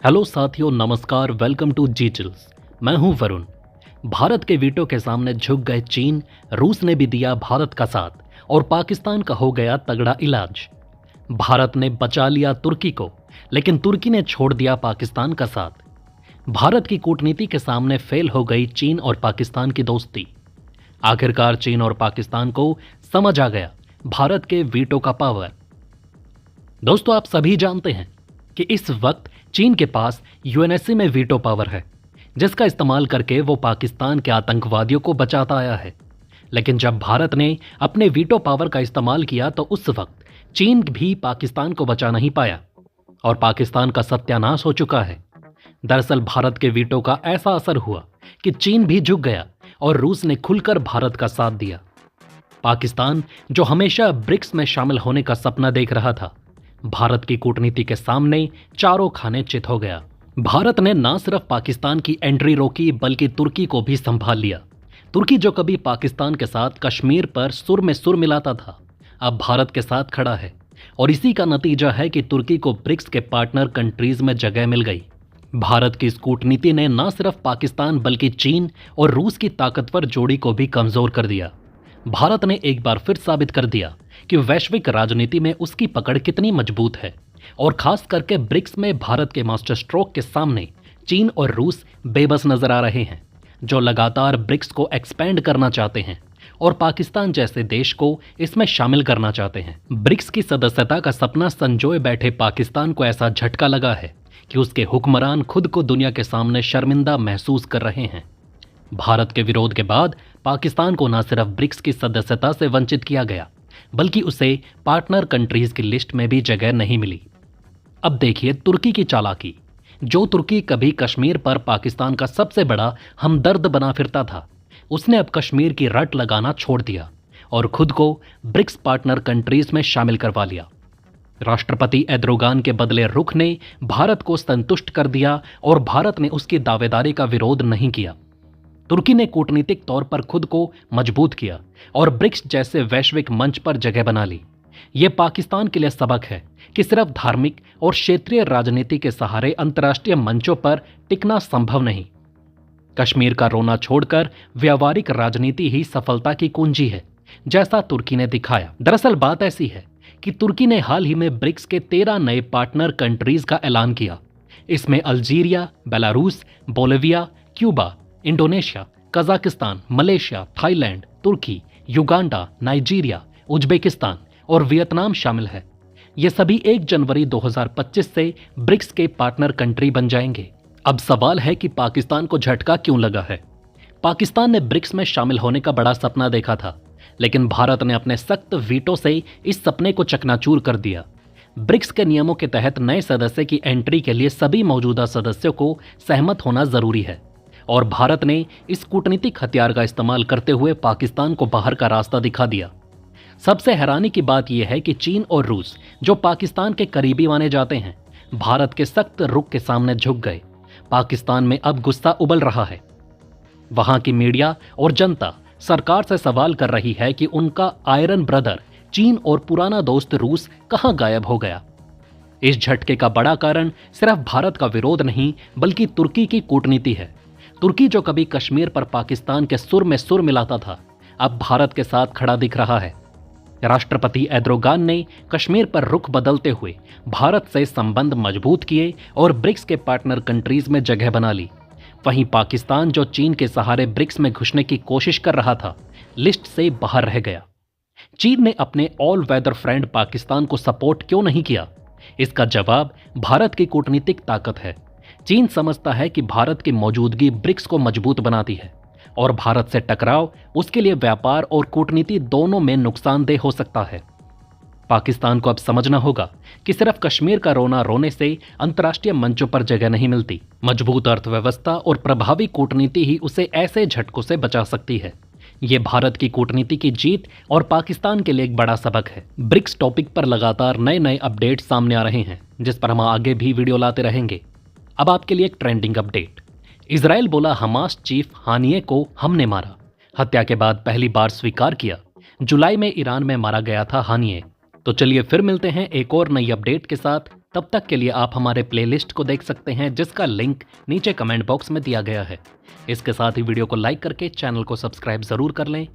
Hello साथियों, नमस्कार। Welcome to G Chills. मैं हूं वरुण। भारत के वीटो के सामने झुक गए चीन। रूस ने भी दिया भारत का साथ और पाकिस्तान का हो गया तगड़ा इलाज। भारत ने बचा लिया तुर्की को, लेकिन तुर्की ने छोड़ दिया पाकिस्तान का साथ। भारत की कूटनीति के सामने फेल हो गई चीन और पाकिस्तान की दोस्ती। आखिरकार चीन और पाकिस्तान को समझ आ गया भारत के वीटो का पावर। दोस्तों, आप सभी जानते हैं कि इस वक्त चीन के पास यूएनएससी में वीटो पावर है, जिसका इस्तेमाल करके वो पाकिस्तान के आतंकवादियों को बचाता आया है। लेकिन जब भारत ने अपने वीटो पावर का इस्तेमाल किया तो उस वक्त चीन भी पाकिस्तान को बचा नहीं पाया और पाकिस्तान का सत्यानाश हो चुका है। दरअसल भारत के वीटो का ऐसा असर हुआ कि चीन भी झुक गया और रूस ने खुलकर भारत का साथ दिया। पाकिस्तान, जो हमेशा ब्रिक्स में शामिल होने का सपना देख रहा था, भारत की कूटनीति के सामने चारों खाने चित हो गया। भारत ने न सिर्फ पाकिस्तान की एंट्री रोकी, बल्कि तुर्की को भी संभाल लिया। तुर्की, जो कभी पाकिस्तान के साथ कश्मीर पर सुर में सुर मिलाता था, अब भारत के साथ खड़ा है। और इसी का नतीजा है कि तुर्की को ब्रिक्स के पार्टनर कंट्रीज में जगह मिल गई। भारत की इस कूटनीति ने न सिर्फ पाकिस्तान बल्कि चीन और रूस की ताकतवर जोड़ी को भी कमजोर कर दिया। भारत ने एक बार फिर साबित कर दिया कि वैश्विक राजनीति में उसकी पकड़ कितनी मजबूत है। और खास करके ब्रिक्स में भारत के मास्टर स्ट्रोक के सामने चीन और रूस बेबस नजर आ रहे हैं, जो लगातार ब्रिक्स को एक्सपेंड करना चाहते हैं और पाकिस्तान जैसे देश को इसमें शामिल करना चाहते हैं। ब्रिक्स की सदस्यता का सपना संजोए बैठे पाकिस्तान को ऐसा झटका लगा है कि उसके हुक्मरान खुद को दुनिया के सामने शर्मिंदा महसूस कर रहे हैं। भारत के विरोध के बाद पाकिस्तान को न सिर्फ ब्रिक्स की सदस्यता से वंचित किया गया, बल्कि उसे पार्टनर कंट्रीज की लिस्ट में भी जगह नहीं मिली। अब देखिए तुर्की की चालाकी। जो तुर्की कभी कश्मीर पर पाकिस्तान का सबसे बड़ा हमदर्द बना फिरता था, उसने अब कश्मीर की रट लगाना छोड़ दिया और खुद को ब्रिक्स पार्टनर कंट्रीज में शामिल करवा लिया। राष्ट्रपति एर्दोगान के बदले रुख ने भारत को संतुष्ट कर दिया और भारत ने उसकी दावेदारी का विरोध नहीं किया। तुर्की ने कूटनीतिक तौर पर खुद को मजबूत किया और ब्रिक्स जैसे वैश्विक मंच पर जगह बना ली। यह पाकिस्तान के लिए सबक है कि सिर्फ धार्मिक और क्षेत्रीय राजनीति के सहारे अंतर्राष्ट्रीय मंचों पर टिकना संभव नहीं। कश्मीर का रोना छोड़कर व्यावहारिक राजनीति ही सफलता की कुंजी है, जैसा तुर्की ने दिखाया। दरअसल बात ऐसी है कि तुर्की ने हाल ही में ब्रिक्स के 13 नए पार्टनर कंट्रीज का ऐलान किया। इसमें Algeria, Belarus, Bolivia, Cuba, Indonesia, Kazakhstan, Malaysia, Thailand, तुर्की, युगांडा, नाइजीरिया, उज्बेकिस्तान और वियतनाम शामिल है। ये सभी 1 जनवरी 2025 से ब्रिक्स के पार्टनर कंट्री बन जाएंगे। अब सवाल है कि पाकिस्तान को झटका क्यों लगा है। पाकिस्तान ने ब्रिक्स में शामिल होने का बड़ा सपना देखा था, लेकिन भारत ने अपने सख्त वीटो से इस सपने को चकनाचूर कर दिया। ब्रिक्स के नियमों के तहत नए सदस्य की एंट्री के लिए सभी मौजूदा सदस्यों को सहमत होना जरूरी है और भारत ने इस कूटनीतिक हथियार का इस्तेमाल करते हुए पाकिस्तान को बाहर का रास्ता दिखा दिया। सबसे हैरानी की बात यह है कि चीन और रूस, जो पाकिस्तान के करीबी माने जाते हैं, भारत के सख्त रुख के सामने झुक गए। पाकिस्तान में अब गुस्सा उबल रहा है। वहां की मीडिया और जनता सरकार से सवाल कर रही है कि उनका आयरन ब्रदर चीन और पुराना दोस्त रूस कहां गायब हो गया। इस झटके का बड़ा कारण सिर्फ भारत का विरोध नहीं, बल्कि तुर्की की कूटनीति है। तुर्की, जो कभी कश्मीर पर पाकिस्तान के सुर में सुर मिलाता था, अब भारत के साथ खड़ा दिख रहा है। राष्ट्रपति एर्दोगान ने कश्मीर पर रुख बदलते हुए भारत से संबंध मजबूत किए और ब्रिक्स के पार्टनर कंट्रीज में जगह बना ली। वहीं पाकिस्तान, जो चीन के सहारे ब्रिक्स में घुसने की कोशिश कर रहा था, लिस्ट से बाहर रह गया। चीन ने अपने ऑल वेदर फ्रेंड पाकिस्तान को सपोर्ट क्यों नहीं किया? इसका जवाब भारत की कूटनीतिक ताकत है। चीन समझता है कि भारत की मौजूदगी ब्रिक्स को मजबूत बनाती है और भारत से टकराव उसके लिए व्यापार और कूटनीति दोनों में नुकसानदेह हो सकता है। पाकिस्तान को अब समझना होगा कि सिर्फ कश्मीर का रोना रोने से अंतर्राष्ट्रीय मंचों पर जगह नहीं मिलती। मजबूत अर्थव्यवस्था और प्रभावी कूटनीति ही उसे ऐसे झटकों से बचा सकती है। ये भारत की कूटनीति की जीत और पाकिस्तान के लिए एक बड़ा सबक है। ब्रिक्स टॉपिक पर लगातार नए नए अपडेट सामने आ रहे हैं, जिस पर हम आगे भी वीडियो लाते रहेंगे। अब आपके लिए एक ट्रेंडिंग अपडेट। इजराइल बोला हमास चीफ हानिये को हमने मारा। हत्या के बाद पहली बार स्वीकार किया। जुलाई में ईरान में मारा गया था हानिये। तो चलिए फिर मिलते हैं एक और नई अपडेट के साथ। तब तक के लिए आप हमारे प्लेलिस्ट को देख सकते हैं, जिसका लिंक नीचे कमेंट बॉक्स में दिया गया है। इसके साथ ही वीडियो को लाइक करके चैनल को सब्सक्राइब ज़रूर कर लें